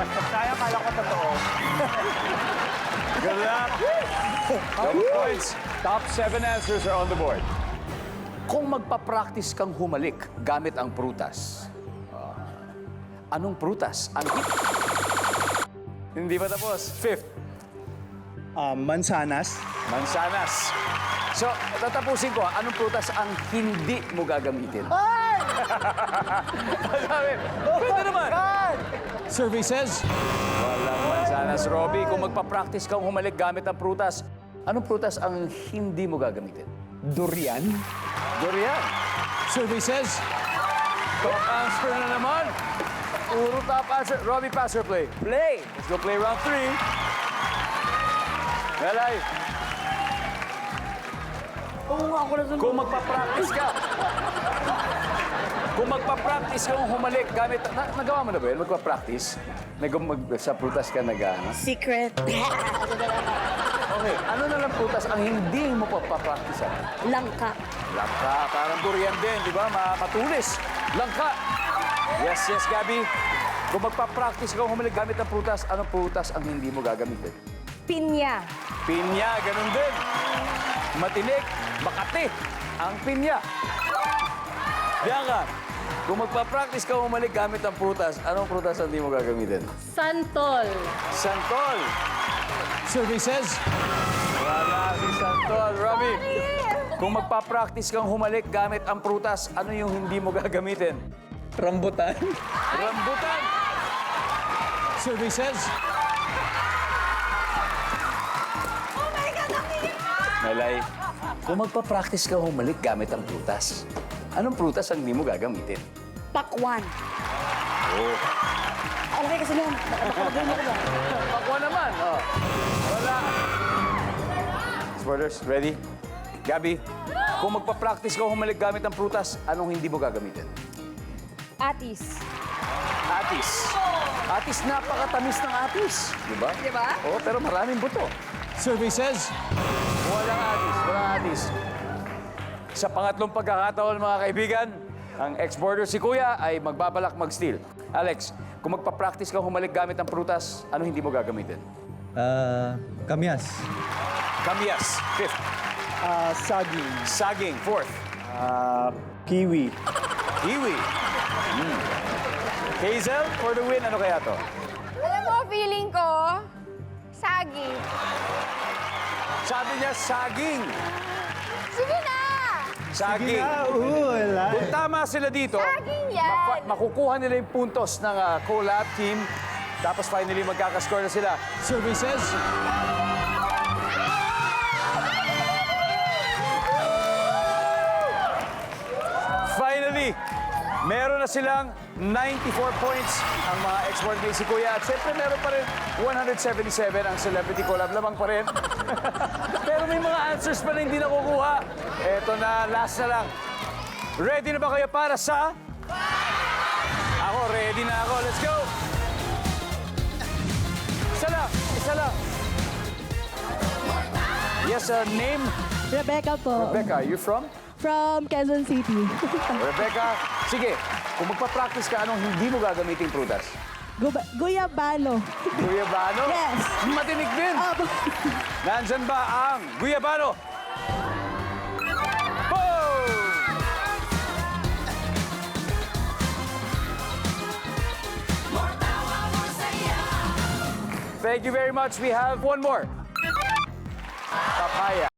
Sayang, kala ko totoo. Good luck. Double points. Top 7 answers are on the board. Kung magpa-practice kang humalik gamit ang prutas, anong prutas ang Hindi pa tapos. Fifth, Mansanas. mansanas. So, tatapusin ko, anong prutas ang hindi mo gagamitin? Sabi, pwede naman. Survey says, Walang mansanas, Robbie. Kung magpa-practice kang humalik gamit ang prutas, anong prutas ang hindi mo gagamitin? Durian. Durian. survey says, Top answer na naman. Puro top answer. Robbie, pass or play? Play. Let's go play round 3. Melay, Kung magpa-practice ka, kung magpa-practice kang humalik gamit... nagawa mo na ba yun? Magpa-practice? Sa prutas ka nag-ano? Secret. Okay, ano na lang prutas ang hindi mo pa-practice? Langka. Langka, parang durian din, di ba? Matulis. Langka. Yes, yes, Gabby. Kung magpa-practice kang humalik gamit ng prutas, anong prutas ang hindi mo gagamitin? Pinya. Pinya, ganun din. Matinik, Makati, ang pinya. Bianca, kung magpa-practice ka humalik gamit ng prutas, anong prutas ang hindi mo gagamitin? Santol. Santol. survey says, Wala si Santol. Robbie, kung magpa-practice kang humalik gamit ang prutas, ano yung hindi mo gagamitin? Rambutan. Rambutan. survey says, Malay, kung magpa-practice ka humalik gamit ang prutas, anong prutas ang hindi mo gagamitin? Pakwan. Oh. Alaki kasi naman. Nakakagaling ako ba? Pakwa naman. Oh. Wala. Sporters, ready? Gabi, kung magpa-practice ka humalik gamit ang prutas, anong hindi mo gagamitin? Atis. Atis. Atis, napakatamis ng atis. Di ba? Di ba? Oo, pero maraming buto. survey says, Walang atis, walang atis. Sa pangatlong pagkakataon, mga kaibigan, ang ex-border si Kuya ay magbabalak mag-steal. Alex, kung magpa-practice ka humalik gamit ang prutas, ano hindi mo gagamitin? Kamyas. Kamyas, fifth. Saging. Saging, fourth. Kiwi. Kiwi. Hazel, for the win, ano kaya to? Alam mo, feeling ko, saging. Sabi niya, saging. Sige na! Saging. Wala. Kung tama sila dito, Saging yan. makukuha nila yung puntos ng collab team. Tapos finally, magkakaskore na sila. survey says, Finally, meron na silang 94 points ang mga export ni si Kuya. At syempre, meron pa rin 177 ang Celebrity Collab. Lamang pa rin. Pero may mga answers pa na hindi nakukuha. Eto na, last na lang. Ready na ba kayo para sa... Ako, ready na ako. Let's go! Isa lang, isa lang. Yes, name? Rebecca po. Rebecca, you from? From Quezon City. Rebecca, sige, kung magpa-practice ka, anong hindi mo gagamitin prutas? Guyabano. Guyabano? Yes. Matinik din. Opo. Nandyan ba ang guyabano? Boom! Thank you very much. We have one more. Papaya.